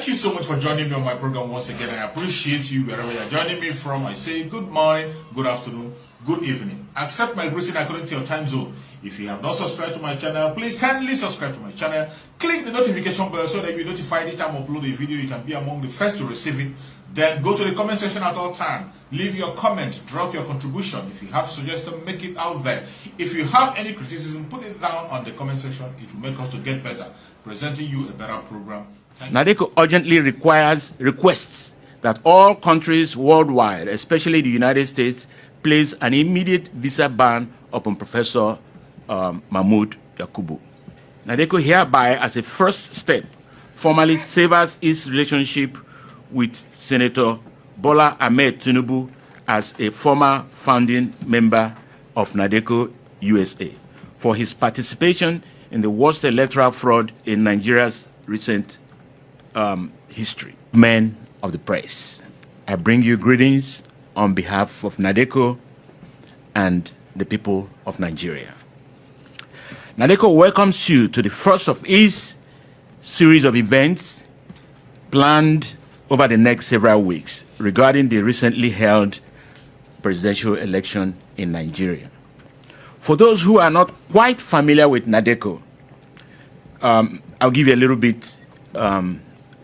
you so much for joining me on my program once again. I appreciate you wherever you're joining me from. I say good morning, good afternoon, good evening. Accept my greeting according to your time zone. If you have not subscribed to my channel, please kindly subscribe to my channel. Click the notification bell so that you'll be notified each time I upload a video. You can be among the first to receive it. Then go to the comment section at all time. Leave your comment, drop your contribution. If you have suggestions, make it out there. If you have any criticism, put it down on the comment section. It will make us to get better, presenting you a better program. NADECO urgently requests that all countries worldwide, especially the United States, place an immediate visa ban upon Professor Mahmoud Yakubu. NADECO hereby, as a first step, formally severs its relationship with Senator Bola Ahmed Tinubu as a former founding member of NADECO USA for his participation in the worst electoral fraud in Nigeria's recent history. Men of the press, I bring you greetings on behalf of NADECO and the people of Nigeria. NADECO welcomes you to the first of its series of events planned over the next several weeks regarding the recently held presidential election in Nigeria. For those who are not quite familiar with NADECO, I'll give you a little bit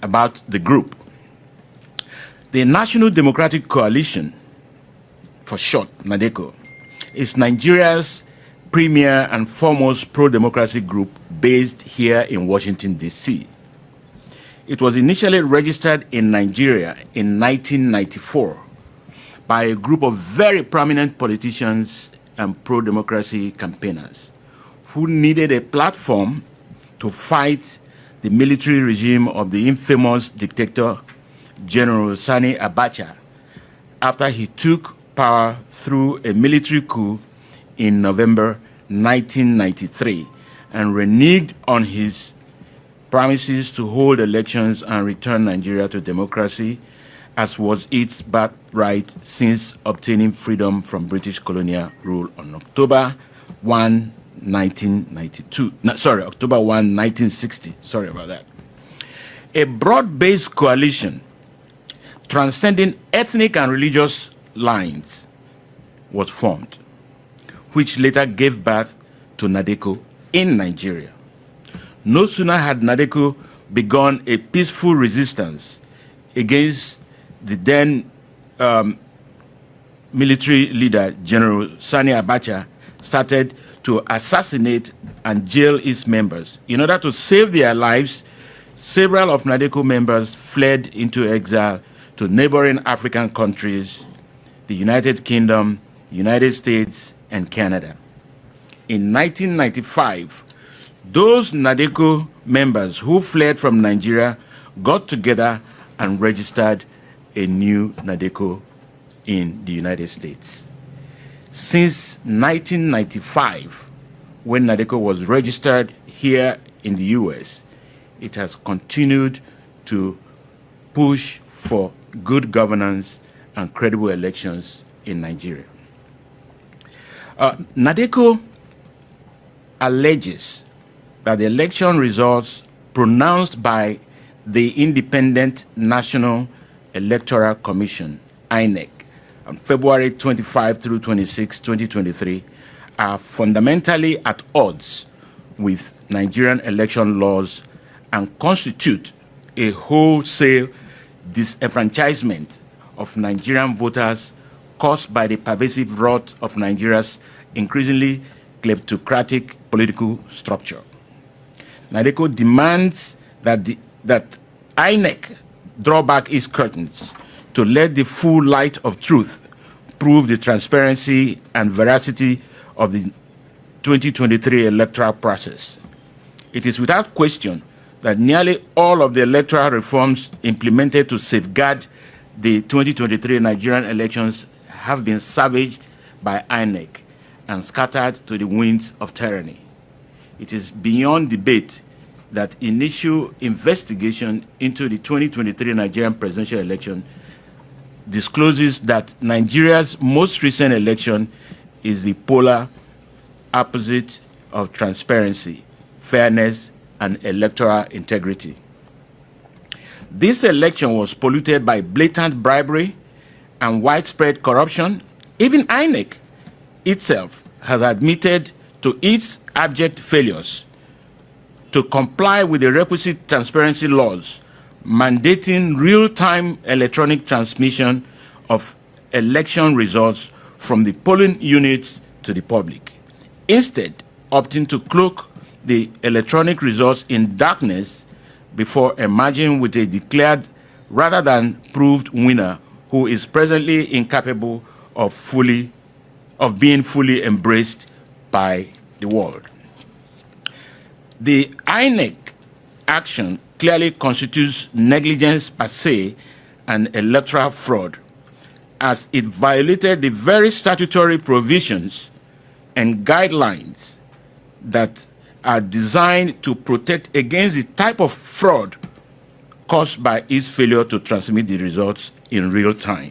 about the group. The National Democratic Coalition, for short, NADECO, is Nigeria's premier and foremost pro-democracy group based here in Washington, D.C. It was initially registered in Nigeria in 1994 by a group of very prominent politicians and pro-democracy campaigners who needed a platform to fight the military regime of the infamous dictator General Sani Abacha after he took power through a military coup in November 1993 and reneged on his promises to hold elections and return Nigeria to democracy, as was its birthright since obtaining freedom from British colonial rule on October 1, 1960. Sorry about that. A broad-based coalition transcending ethnic and religious lines was formed, which later gave birth to NADECO in Nigeria. No sooner had NADECO begun a peaceful resistance against the then military leader, General Sani Abacha, started to assassinate and jail its members. In order to save their lives, several of NADECO members fled into exile to neighboring African countries, the United Kingdom, the United States, and Canada. In 1995, those NADECO members who fled from Nigeria got together and registered a new NADECO in the United States. Since 1995, when NADECO was registered here in the US, it has continued to push for good governance and credible elections in Nigeria. NADECO alleges that the election results pronounced by the Independent National Electoral Commission, INEC, on February 25 through 26, 2023, are fundamentally at odds with Nigerian election laws and constitute a wholesale disenfranchisement of Nigerian voters caused by the pervasive rot of Nigeria's increasingly kleptocratic political structure. NADECO demands that INEC draw back its curtains to let the full light of truth prove the transparency and veracity of the 2023 electoral process. It is without question that nearly all of the electoral reforms implemented to safeguard the 2023 Nigerian elections have been savaged by INEC and scattered to the winds of tyranny. It is beyond debate that initial investigation into the 2023 Nigerian presidential election discloses that Nigeria's most recent election is the polar opposite of transparency, fairness, and electoral integrity. This election was polluted by blatant bribery and widespread corruption. Even INEC itself has admitted to its abject failures to comply with the requisite transparency laws mandating real-time electronic transmission of election results from the polling units to the public, instead opting to cloak the electronic results in darkness before emerging with a declared rather than proved winner who is presently incapable of being fully embraced by the world. The INEC action clearly constitutes negligence per se and electoral fraud, as it violated the very statutory provisions and guidelines that are designed to protect against the type of fraud caused by its failure to transmit the results in real time.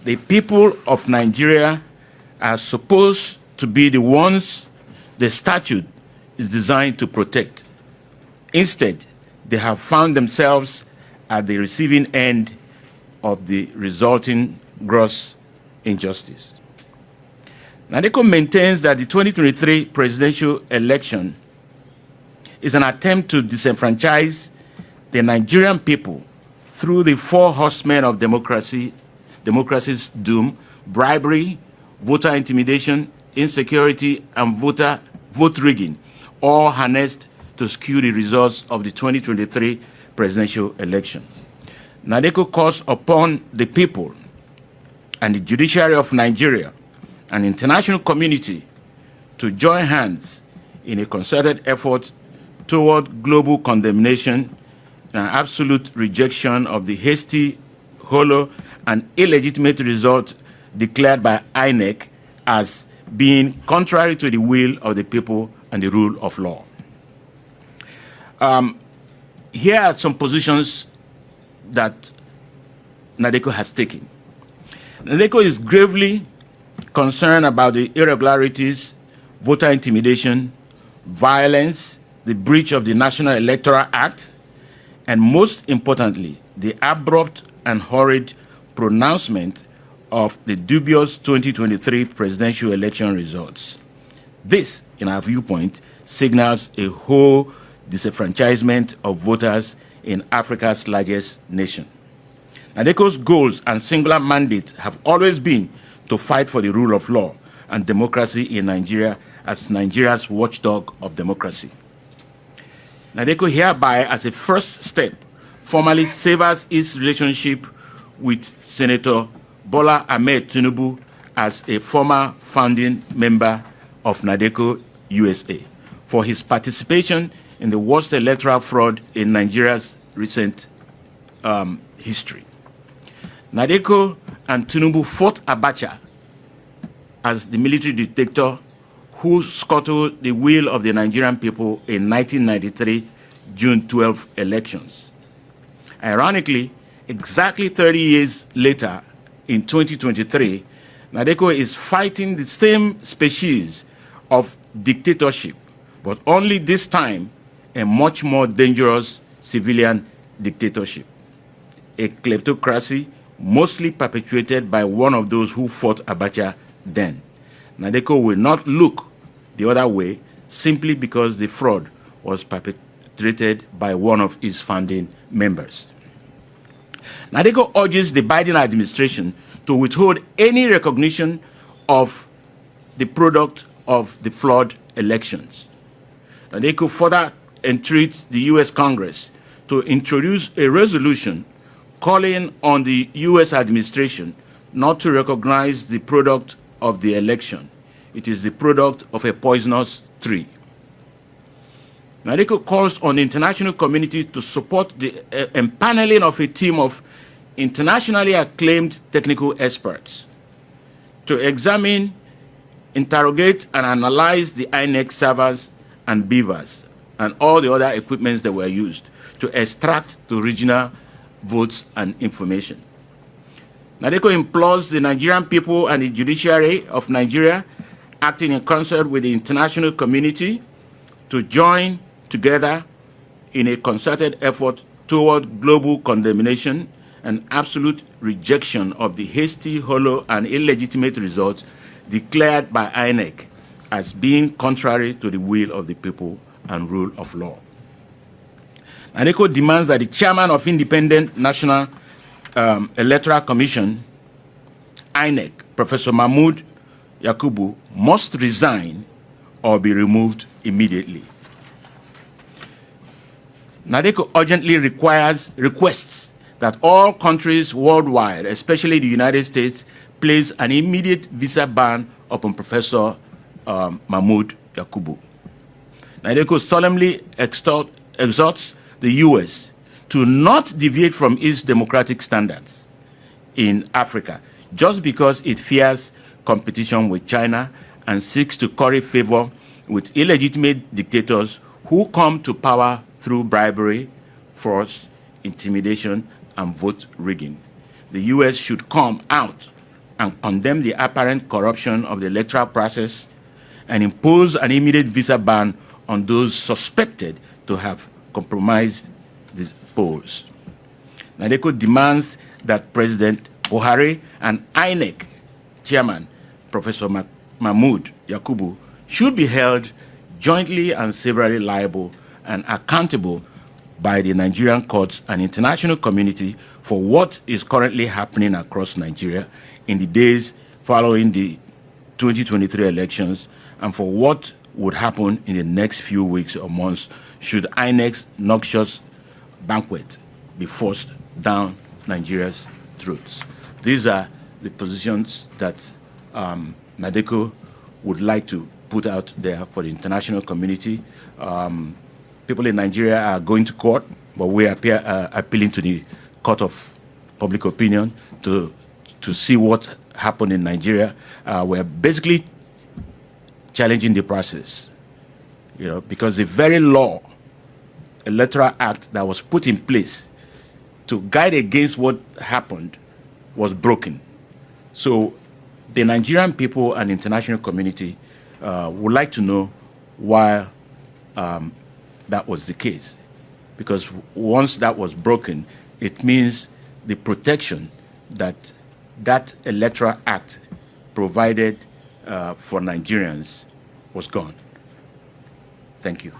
The people of Nigeria are supposed to be the ones the statute is designed to protect. Instead, they have found themselves at the receiving end of the resulting gross injustice. NADECO maintains that the 2023 presidential election is an attempt to disenfranchise the Nigerian people through the four horsemen of democracy's doom: bribery, voter intimidation, insecurity, and vote rigging, all harnessed to skew the results of the 2023 presidential election. NADECO calls upon the people and the judiciary of Nigeria and international community to join hands in a concerted effort toward global condemnation and absolute rejection of the hasty, hollow, and illegitimate result declared by INEC as being contrary to the will of the people and the rule of law. Here are some positions that NADECO has taken. NADECO is gravely concerned about the irregularities, voter intimidation, violence, the breach of the National Electoral Act, and most importantly, the abrupt and hurried pronouncement of the dubious 2023 presidential election results. This, in our viewpoint, signals a whole disenfranchisement of voters in Africa's largest nation. NADECO's goals and singular mandate have always been to fight for the rule of law and democracy in Nigeria as Nigeria's watchdog of democracy. NADECO hereby, as a first step, formally severs its relationship with Senator Bola Ahmed Tinubu as a former founding member of NADECO USA for his participation in the worst electoral fraud in Nigeria's recent history. NADECO and Tinubu fought Abacha as the military dictator who scuttled the will of the Nigerian people in 1993 June 12 elections. Ironically, exactly 30 years later, in 2023, NADECO is fighting the same species of dictatorship, but only this time a much more dangerous civilian dictatorship, a kleptocracy mostly perpetuated by one of those who fought Abacha then. NADECO will not look the other way simply because the fraud was perpetrated by one of its founding members. NADECO urges the Biden administration to withhold any recognition of the product of the flawed elections. NADECO further entreats the U.S. Congress to introduce a resolution calling on the U.S. administration not to recognize the product of the election. It is the product of a poisonous tree. NADECO calls on the international community to support the empaneling of a team of internationally acclaimed technical experts to examine, interrogate, and analyze the INEC servers and beavers and all the other equipments that were used to extract the original votes and information. NADECO implores the Nigerian people and the judiciary of Nigeria, acting in concert with the international community, to join together in a concerted effort toward global condemnation and absolute rejection of the hasty, hollow, and illegitimate results declared by INEC as being contrary to the will of the people and rule of law. NADECO demands that the chairman of Independent National Electoral Commission, INEC, Professor Mahmoud Yakubu, must resign or be removed immediately. NADECO urgently requests that all countries worldwide, especially the United States, place an immediate visa ban upon Professor Mahmoud Yakubu. NADECO solemnly exhorts the U.S. to not deviate from its democratic standards in Africa just because it fears competition with China and seeks to curry favor with illegitimate dictators who come to power through bribery, force, intimidation, and vote rigging. The U.S. should come out and condemn the apparent corruption of the electoral process and impose an immediate visa ban on those suspected to have compromised the polls. NADECO demands that President Buhari and INEC Chairman Professor Mahmoud Yakubu should be held jointly and severally liable and accountable by the Nigerian courts and international community for what is currently happening across Nigeria in the days following the 2023 elections and for what would happen in the next few weeks or months should INEC's noxious banquet be forced down Nigeria's throats. These are the positions that NADECO would like to put out there for the international community. People in Nigeria are going to court, but we are appealing to the court of public opinion to see what happened in Nigeria. We're basically challenging the process, because the very law, Electoral Act that was put in place to guide against what happened was broken. So the Nigerian people and international community would like to know why that was the case. Because once that was broken, it means the protection that that Electoral Act provided for Nigerians was gone. Thank you.